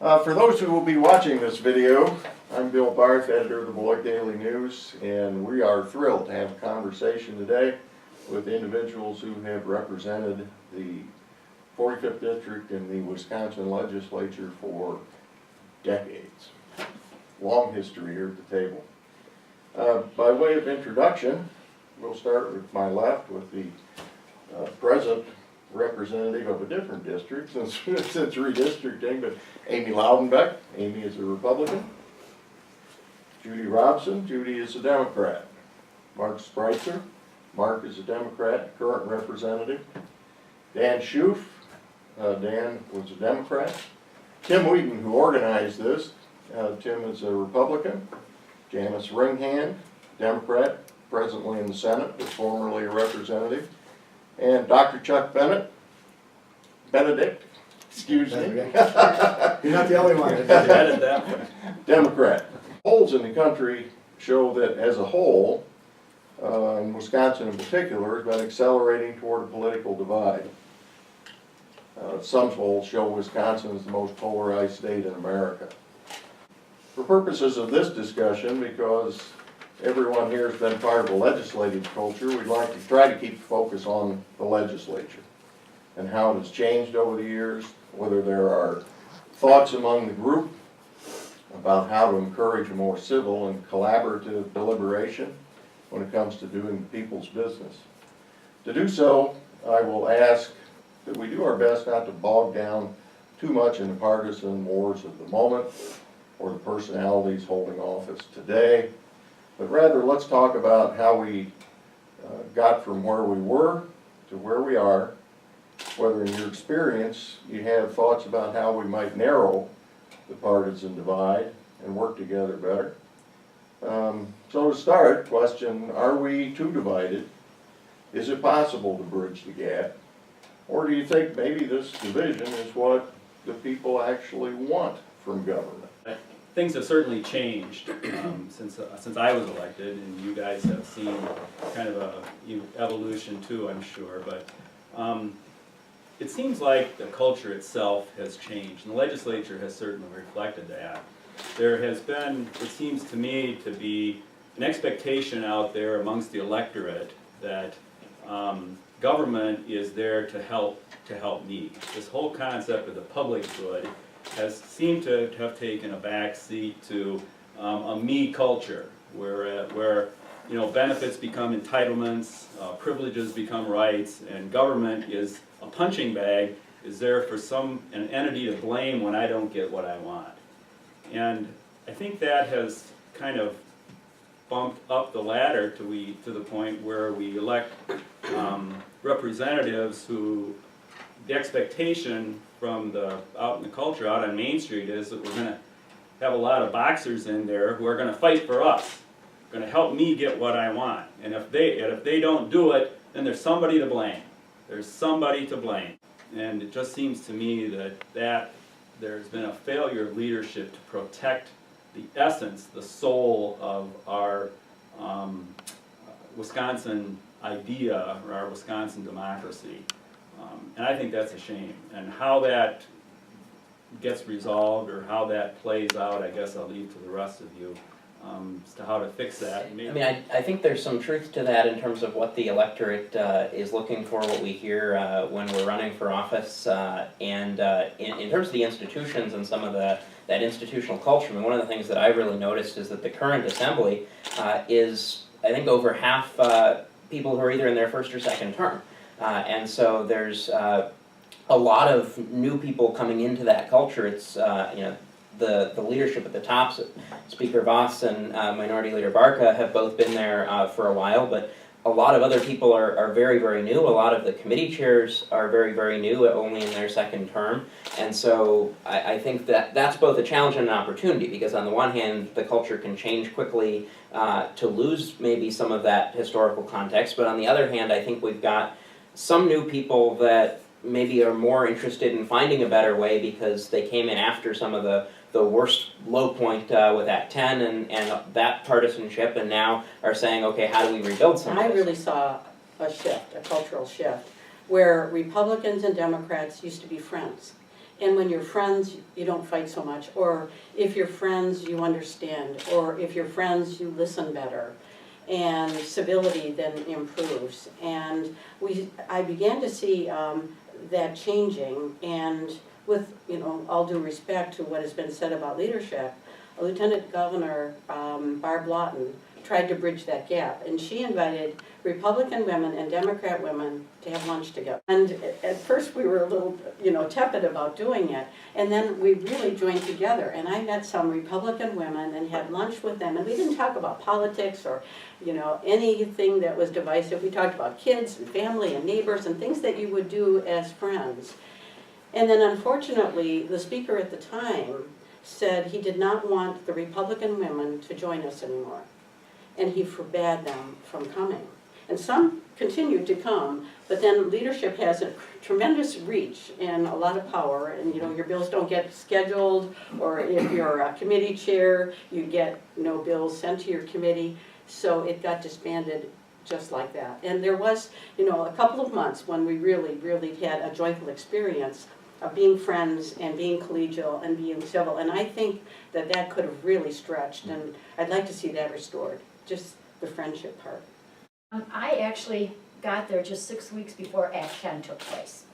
For those who will be watching this video, I'm Bill Barth, editor of the Beloit Daily News, and we are thrilled to have a conversation today with individuals who have represented the 45th District in the Wisconsin Legislature for decades. Long history here at the table. By way of introduction, we'll start with my left with the present representative of a different district since redistricting, but Amy Loudenbeck. Amy is a Republican. Judy Robson. Judy is a Democrat. Mark Spreitzer. Mark is a Democrat, current representative. Dan Schoof. Dan was a Democrat. Tim Wheaton, who organized this. Tim is a Republican. Janice Ringhand, Democrat, presently in the Senate, but formerly a representative. And Dr. Chuck Benedict, excuse me. You're not the only one. Democrat. Polls in the country show that as a whole, in Wisconsin in particular, has been accelerating toward a political divide. Some polls show Wisconsin as the most polarized state in America. For purposes of this discussion, because everyone here has been part of the legislative culture, we'd like to try to keep the focus on the legislature and how it has changed over the years, whether there are thoughts among the group about how to encourage a more civil and collaborative deliberation when it comes to doing the people's business. To do so, I will ask that we do our best not to bog down too much in the partisan wars of the moment or the personalities holding office today, but rather let's talk about how we got from where we were to where we are, whether in your experience you have thoughts about how we might narrow the partisan divide and work together better. So to start, question, are we too divided? Is it possible to bridge the gap? Or do you think maybe this division is what the people actually want from government? Things have certainly changed since I was elected, and you guys have seen kind of a evolution too, I'm sure. But it seems like the culture itself has changed, and the legislature has certainly reflected that. There has been, it seems to me, to be an expectation out there amongst the electorate that government is there to help me. This whole concept of the public good has seemed to have taken a back seat to a me culture, where benefits become entitlements, privileges become rights, and government is a punching bag, is there for an entity to blame when I don't get what I want. And I think that has kind of bumped up the ladder to the point where we elect representatives who the expectation from out in the culture, out on Main Street, is that we're going to have a lot of boxers in there who are going to fight for us, going to help me get what I want. And if they don't do it, then there's somebody to blame. There's somebody to blame. And it just seems to me that there's been a failure of leadership to protect the essence, the soul of our Wisconsin idea, or our Wisconsin democracy. And I think that's a shame. And how that gets resolved or how that plays out, I guess I'll leave to the rest of you as to how to fix that. I mean, I think there's some truth to that in terms of what the electorate is looking for, what we hear when we're running for office, and in terms of the institutions and some of that institutional culture. I mean, one of the things that I really noticed is that the current assembly is, I think, over half people who are either in their first or second term. And so there's a lot of new people coming into that culture. It's the leadership at the top, Speaker Voss and Minority Leader Barca have both been there for a while, but a lot of other people are very, very new. A lot of the committee chairs are very, very new, only in their second term. And so I think that's both a challenge and an opportunity, because on the one hand, the culture can change quickly to lose maybe some of that historical context, but on the other hand, I think we've got some new people that maybe are more interested in finding a better way because they came in after some of the worst low point with Act 10 and that partisanship, and now are saying, okay, how do we rebuild some of this? I really saw a shift, a cultural shift, where Republicans and Democrats used to be friends. And when you're friends, you don't fight so much, or if you're friends, you understand, or if you're friends, you listen better. And civility then improves. And I began to see that changing, and with, all due respect to what has been said about leadership, Lieutenant Governor Barb Lawton tried to bridge that gap, and she invited Republican women and Democrat women to have lunch together. And at first we were a little, tepid about doing it, and then we really joined together, and I met some Republican women and had lunch with them, and we didn't talk about politics or, anything that was divisive. We talked about kids and family and neighbors and things that you would do as friends. And then unfortunately, the speaker at the time said he did not want the Republican women to join us anymore, and he forbade them from coming. And some continued to come, but then leadership has a tremendous reach and a lot of power, and your bills don't get scheduled, or if you're a committee chair, you get no bills sent to your committee, so it got disbanded just like that. And there was, a couple of months when we really, really had a joyful experience of being friends and being collegial and being civil, and I think that could have really stretched, and I'd like to see that restored, just the friendship part. I actually got there just 6 weeks before Act 10 took place,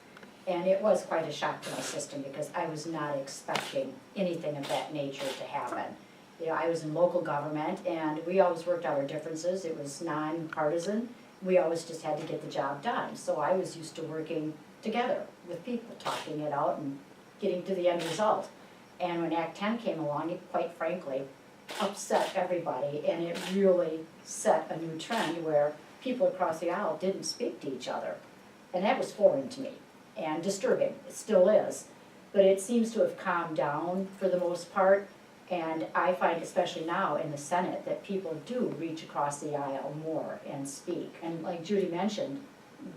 and it was quite a shock to my system because I was not expecting anything of that nature to happen. I was in local government, and we always worked out our differences. It was non-partisan. We always just had to get the job done, so I was used to working together with people, talking it out and getting to the end result. And when Act 10 came along, it quite frankly upset everybody, and it really set a new trend where people across the aisle didn't speak to each other. And that was foreign to me and disturbing. It still is. But it seems to have calmed down for the most part, and I find, especially now in the Senate, that people do reach across the aisle more and speak. And like Judy mentioned,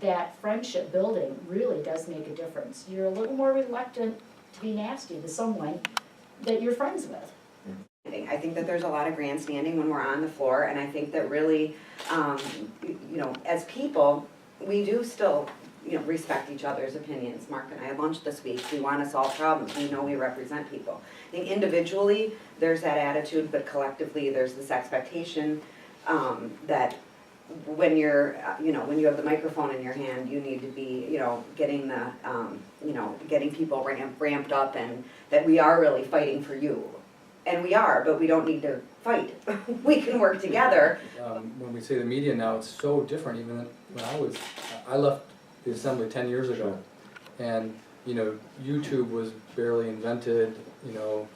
that friendship building really does make a difference. You're a little more reluctant to be nasty to someone that you're friends with. I think that there's a lot of grandstanding when we're on the floor, and I think that really, as people, we do still, respect each other's opinions. Mark and I had lunch this week. We want to solve problems. We know we represent people. I think individually, there's that attitude, but collectively, there's this expectation that when you're, when you have the microphone in your hand, you need to be, getting the, getting people ramped up, and that we are really fighting for you. And we are, but we don't need to fight. We can work together. When we say the media now, it's so different. Even when I left the assembly 10 years ago, and YouTube was barely invented. There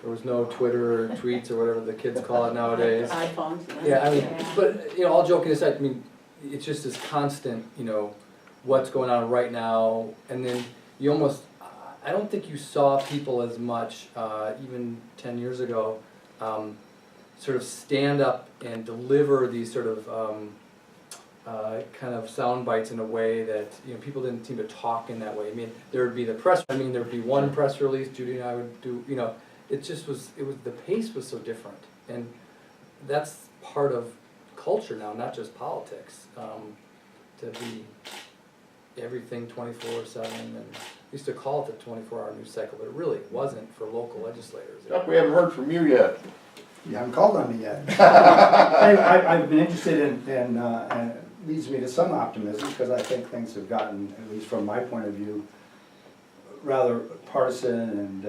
was no Twitter or tweets or whatever the kids call it nowadays. iPhones. Yeah, but all joking aside, it's just this constant, what's going on right now, and then you almost, I don't think you saw people as much, even 10 years ago, sort of stand up and deliver these sort of kind of sound bites in a way that people didn't seem to talk in that way. There would be the press. There would be one press release. Judy and I would do. It just was. It was the pace was so different, and that's part of culture now, not just politics. To be everything 24/7, and we used to call it the 24-hour news cycle, but it really wasn't for local legislators. Chuck, we haven't heard from you yet. You haven't called on me yet. I've been interested in, and it leads me to some optimism, because I think things have gotten, at least from my point of view, rather partisan and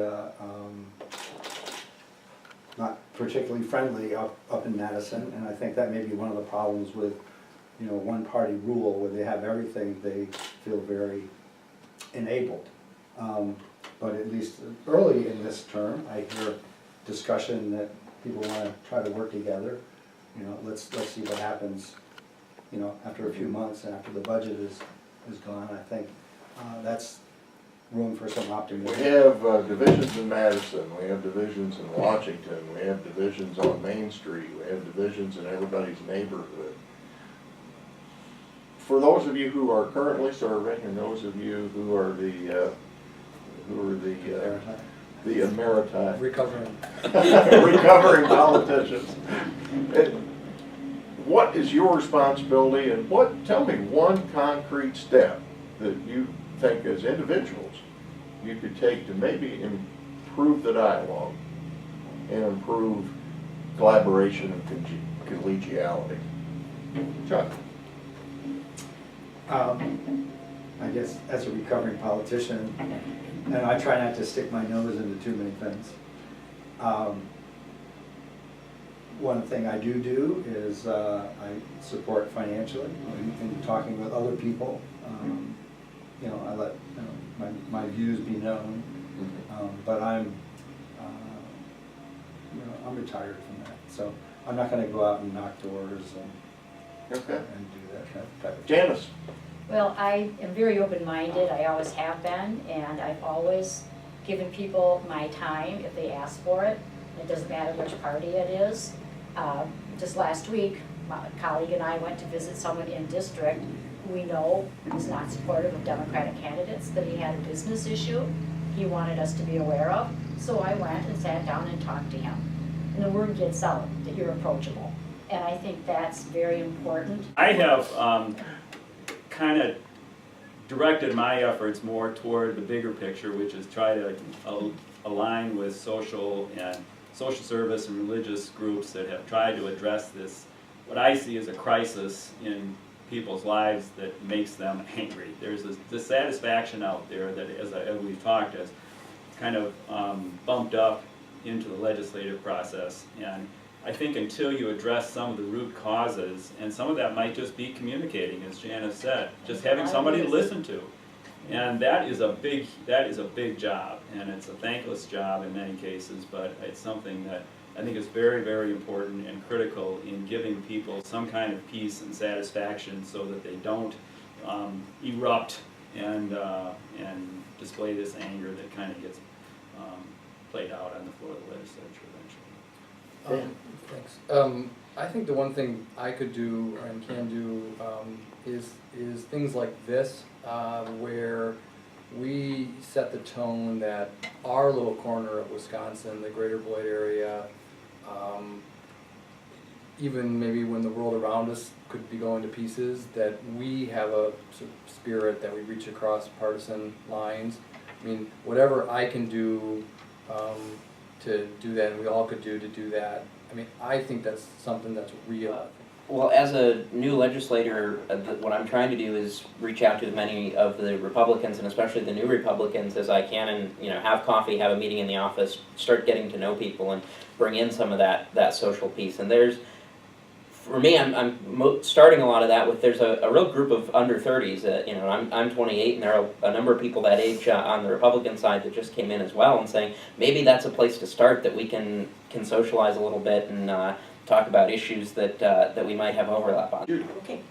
not particularly friendly up in Madison, and I think that may be one of the problems with, one-party rule, where they have everything, they feel very enabled. But at least early in this term, I hear discussion that people want to try to work together. Let's see what happens, after a few months, and after the budget is gone. I think that's room for some optimism. We have divisions in Madison, we have divisions in Washington, we have divisions on Main Street, we have divisions in everybody's neighborhood. For those of you who are currently serving, and those of you who are the emeritite, recovering politicians, what is your responsibility, and tell me one concrete step that you think as individuals you could take to maybe improve the dialogue and improve collaboration and collegiality? Chuck? I guess as a recovering politician, and I try not to stick my nose into too many things. One thing I do is I support financially in talking with other people. You know, I let my views be known, but I'm you know, I'm retired from that, so I'm not going to go out and knock doors Okay. and do that type of thing. Janice? Well, I am very open-minded, I always have been, and I've always given people my time if they ask for it. It doesn't matter which party it is. Just last week, my colleague and I went to visit someone in district who we know is not supportive of Democratic candidates, that he had a business issue he wanted us to be aware of. So I went and sat down and talked to him. And the word gets out that you're approachable. And I think that's very important. I have kind of directed my efforts more toward the bigger picture, which is try to align with social service and religious groups that have tried to address this, what I see as a crisis in people's lives that makes them angry. There's this dissatisfaction out there that, as we've talked, has kind of bumped up into the legislative process. And I think until you address some of the root causes, and some of that might just be communicating, as Janice said, just having somebody to listen to. And that is a big job, and it's a thankless job in many cases, but it's something that I think is very, very important and critical in giving people some kind of peace and satisfaction so that they don't erupt and display this anger that kind of gets played out on the floor of the legislature eventually. Thanks. I think the one thing I could do and can do is things like this, where we set the tone that our little corner of Wisconsin, the greater Beloit area, even maybe when the world around us could be going to pieces, that we have a sort of spirit that we reach across partisan lines. I mean, whatever I can do to do that, and we all could do to do that, I mean, I think that's something that's real. Well, as a new legislator, what I'm trying to do is reach out to as many of the Republicans, and especially the new Republicans, as I can, and have coffee, have a meeting in the office, start getting to know people, and bring in some of that social piece. And for me, I'm starting a lot of that with, there's a real group of under 30s. I'm 28, and there are a number of people that age on the Republican side that just came in as well, and saying maybe that's a place to start, that we can socialize a little bit and talk about issues that we might have overlap on. Okay.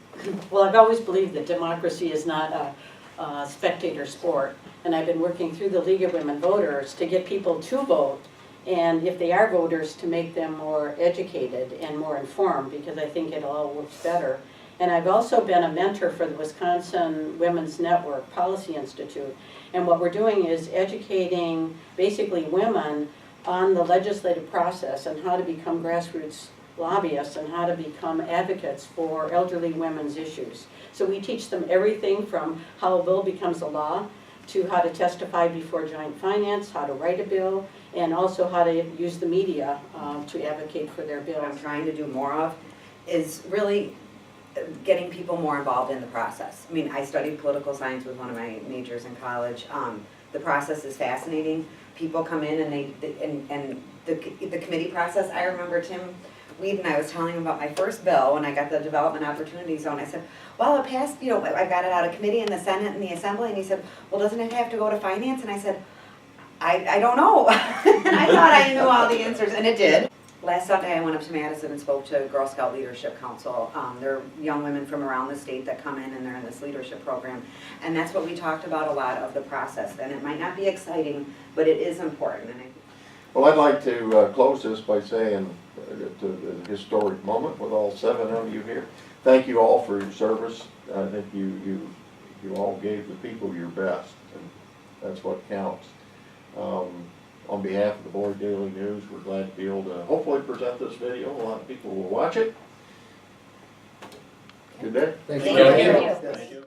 Well, I've always believed that democracy is not a spectator sport, and I've been working through the League of Women Voters to get people to vote, and if they are voters, to make them more educated and more informed, because I think it all works better. And I've also been a mentor for the Wisconsin Women's Network Policy Institute, and what we're doing is educating basically women on the legislative process and how to become grassroots lobbyists and how to become advocates for elderly women's issues. So we teach them everything from how a bill becomes a law to how to testify before Joint Finance, how to write a bill, and also how to use the media to advocate for their What bills. I'm trying to do more of is really getting people more involved in the process. I mean, I studied political science with one of my majors in college. The process is fascinating. People come in and the committee process. I remember Tim Weed and I was telling him about my first bill when I got the Development Opportunity Zone. I said, well, it passed, I got it out of committee in the Senate and the Assembly, and he said, well, doesn't it have to go to Finance? And I said, I don't know. And I thought I knew all the answers, and it did. Last Sunday, I went up to Madison and spoke to Girl Scout Leadership Council. They're young women from around the state that come in and they're in this leadership program. And that's what we talked about a lot of the process. And it might not be exciting, but it is important. And Well, I'd like to close this by saying it's a historic moment with all 7 of you here. Thank you all for your service. I think you all gave the people your best, and that's what counts. On behalf of the Beloit Daily News, we're glad to be able to hopefully present this video. A lot of people will watch it. Good day. Thanks. Thank you. Thank you.